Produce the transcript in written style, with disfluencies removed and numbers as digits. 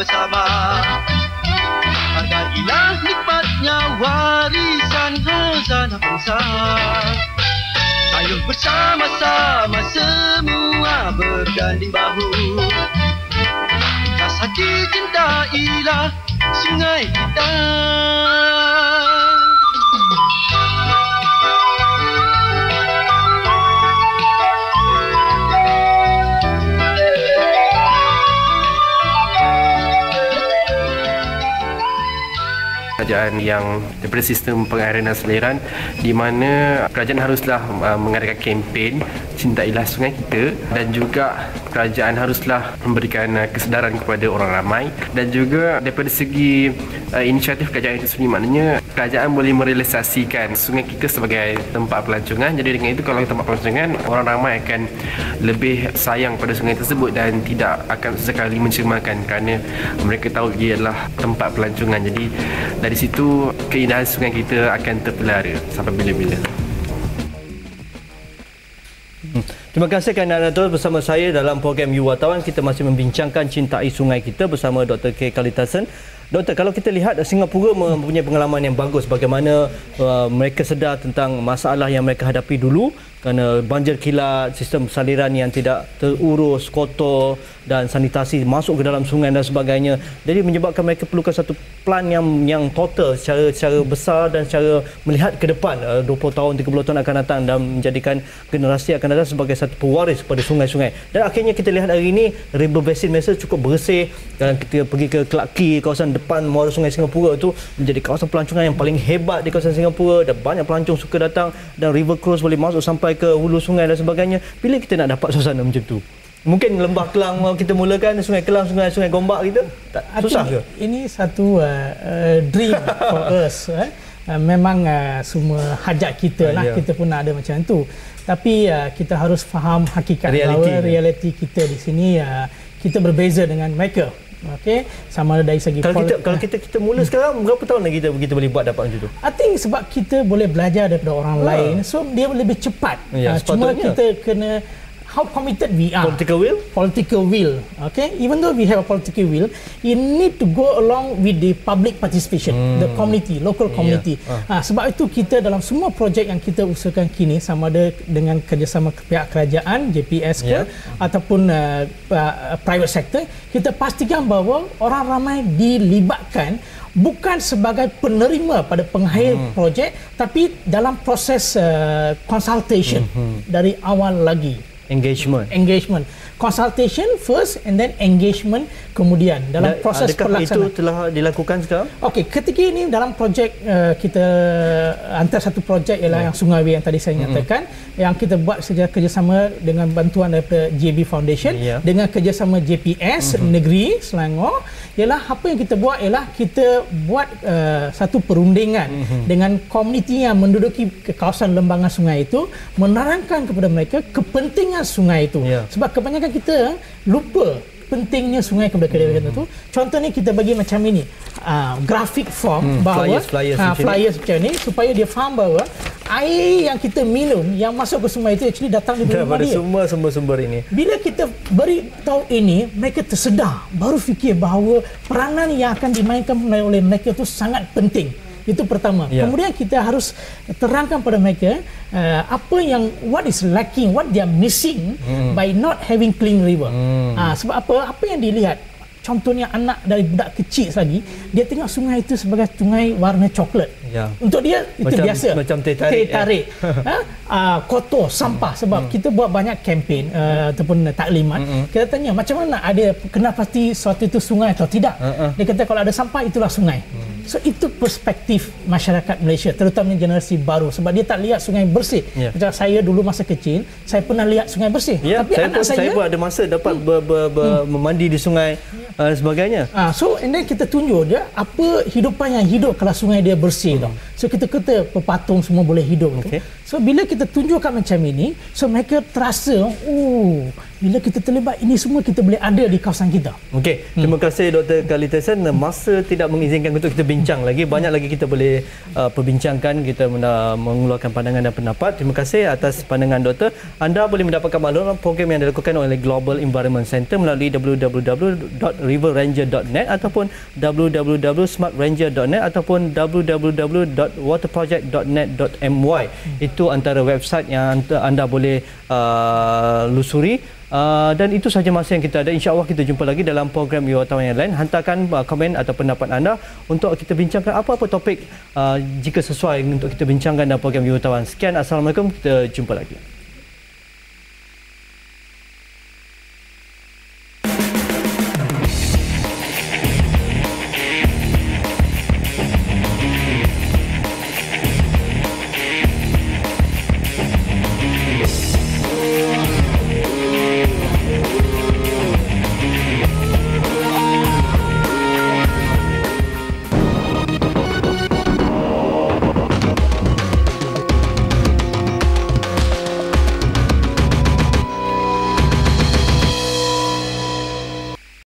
bersama. Hargailah nikmatnya warisan khazanah bangsa. Ayo bersama-sama semua berganding bahu. Ikhlas hati cintailah sungai kita. Kerajaan yang daripada sistem pengairan dan saliran, di mana kerajaan haruslah mengadakan kempen cintailah sungai kita, dan juga kerajaan haruslah memberikan kesedaran kepada orang ramai, dan juga daripada segi inisiatif kerajaan itu sendiri, maknanya kerajaan boleh merealisasikan sungai kita sebagai tempat pelancongan. Jadi dengan itu, kalau tempat pelancongan, orang ramai akan lebih sayang pada sungai tersebut dan tidak akan sesekali mencemarkan kerana mereka tahu ia adalah tempat pelancongan. Jadi dari situ keindahan sungai kita akan terpelihara sampai bila-bila. Terima kasih kerana anda terus bersama saya dalam program You Wartawan. Kita masih membincangkan cintai sungai kita bersama Dr. K. Kalithasan. Doktor, kalau kita lihat Singapura mempunyai pengalaman yang bagus bagaimana mereka sedar tentang masalah yang mereka hadapi dulu kerana banjir kilat, sistem saliran yang tidak terurus, kotor dan sanitasi masuk ke dalam sungai dan sebagainya. Jadi menyebabkan mereka perlukan satu plan yang total secara besar dan secara melihat ke depan 20 tahun, 30 tahun akan datang dan menjadikan generasi akan datang sebagai satu pewaris pada sungai-sungai. Dan akhirnya kita lihat hari ini river basin Malaysia cukup bersih, dan kita pergi ke Clarke Quay, kawasan depan muara sungai Singapura itu menjadi kawasan pelancongan yang paling hebat di kawasan Singapura, dan banyak pelancong suka datang dan river cruise boleh masuk sampai ke hulu sungai dan sebagainya. Bila kita nak dapat suasana macam tu? Mungkin Lembah Kelang kita mulakan, Sungai Kelang, Sungai Gombak kita susah ke? Ini satu dream for us. Memang semua hajat kita lah, kita pun nak ada macam tu. Tapi kita harus faham hakikat bahawa realiti kita di sini kita berbeza dengan mereka. Okey, sama ada dari segi kalau kita mula sekarang, berapa tahun lagi kita boleh buat dapat macam tu? I think sebab kita boleh belajar daripada orang lain, so dia lebih cepat. Cuma kita kena how committed we are. Political will. Okay, even though we have a political will, you need to go along with the public participation, the community, local community. Sebab itu kita dalam semua projek yang kita usahakan kini, sama ada dengan kerjasama pihak kerajaan, JPS ke, ataupun private sector, kita pastikan bahawa orang ramai dilibatkan bukan sebagai penerima pada pengakhir projek, tapi dalam proses consultation dari awal lagi. Engagement. Consultation first and then engagement kemudian dalam proses pelaksanaan. Itu telah dilakukan sekarang? Okey, ketika ini dalam projek kita, antara satu projek ialah yang Sungai yang tadi saya nyatakan, yang kita buat secara kerjasama dengan bantuan daripada JB Foundation dengan kerjasama JPS Negeri Selangor, ialah apa yang kita buat ialah kita buat satu perundingan dengan komuniti yang menduduki kawasan lembangan sungai itu, menerangkan kepada mereka kepentingan sungai itu. Sebab kebanyakan kita lupa pentingnya sungai kepada kedai itu. Contohnya kita bagi macam ini, grafik form bahawa flyers macam ini, supaya dia faham bahawa air yang kita minum yang masuk ke sungai itu actually datang daripada semua sumber-sumber ini. Bila kita beri tahu ini, mereka tersedar, baru fikir bahawa peranan yang akan dimainkan oleh mereka itu sangat penting. Itu pertama. Kemudian kita harus terangkan pada mereka what is lacking, what they are missing by not having clean river. Sebab apa yang dilihat, contohnya anak dari budak kecil lagi, dia tengok sungai itu sebagai sungai warna coklat. Untuk dia itu biasa. Macam teh tarik. Kotor, sampah. Sebab kita buat banyak kempen ataupun taklimat. Kita tanya macam mana ada kena pasti suatu itu sungai atau tidak. Dia kata kalau ada sampah itulah sungai. So itu perspektif masyarakat Malaysia, terutamanya generasi baru, sebab dia tak lihat sungai bersih. Macam saya dulu masa kecil, saya pernah lihat sungai bersih. Tapi saya pun ada masa dapat memandi di sungai sebagainya. So and then kita tunjuk dia apa hidupan yang hidup kalau sungai dia bersih. So kita kata pepatung semua boleh hidup. So bila kita tunjukkan macam ini, so mereka terasa, bila kita terlibat ini semua kita boleh ada di kawasan kita. Terima kasih Dr. Kalithasan. Masa tidak mengizinkan untuk kita bincang lagi. Banyak lagi kita boleh perbincangkan, kita mengeluarkan pandangan dan pendapat. Terima kasih atas pandangan doktor. Anda boleh mendapatkan maklumat program yang dilakukan oleh Global Environment Center melalui www.global www.riverranger.net ataupun www.smartranger.net ataupun www.waterproject.net.my. Itu antara website yang anda boleh lusuri. Dan itu sahaja masa yang kita ada. InsyaAllah kita jumpa lagi dalam program wartawan yang lain. Hantarkan komen atau pendapat anda untuk kita bincangkan apa-apa topik jika sesuai untuk kita bincangkan dalam program wartawan. Sekian, Assalamualaikum, kita jumpa lagi.